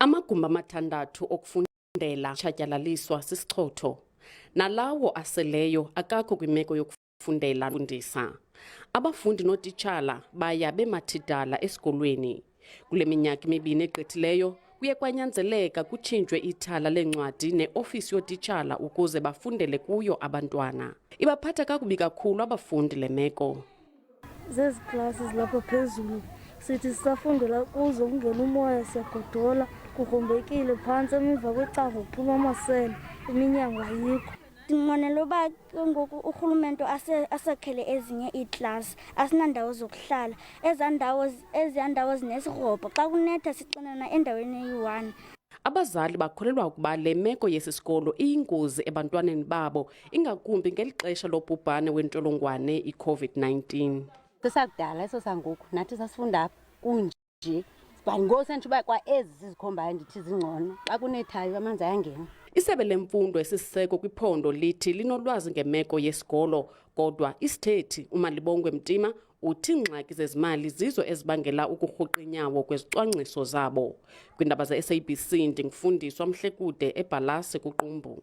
Amagumbi amathandathu okufundela tshatyalaliswa sisichotho, nalawo aseleyo akakho kwimeko yokufundela fundisa. Abafundi nootitshala baya bemathidala esikolweni. Kule minyaka emibini egqithileyo kuye kwanyanzeleka kutshintshwe ithala leencwadi neofisi yootitshala ukuze bafundele kuyo abantwana. Ibaphatha kakubi kakhulu abafundi le meko. Zezi klasi zilapha phezulu sithi sisafundela kuzo kungena umoya siyagodola, kugrumbekile phantsi, emva kwecango kuphuma amasela, iminyango ayikho. Ndinqwenela uba ngoku urhulumente asakhele ezinye iiklasi, asinandawo zokuhlala. Eziya ndawo zinesirobho, xa kunetha sixinana endaweni eyi-1. Abazali bakholelwa ukuba le meko yesi sikolo iyingozi ebantwaneni babo, ingakumbi ngeli xesha lobhubhane wentsholongwane i-COVID-19. Sesakudala eso sangoku, nathi sasifunda apha kunje. Ngoku sentsho uba kwa ezi zizikhombayo ndithi zingcono, xa kunethayo amanzi ayangena. Isebe lemfundo esisiseko kwiphondo lithi linolwazi ngemeko yesikolo, kodwa isithethi uMalibongwe-Mtima uthi ingxaki zezimali zizo ezibangela ukurhuqa inyawo kwezicwangciso zabo. Kwiindaba ze-SABC ndingufundiswa Mhlekude eBhalasi kuQumbu.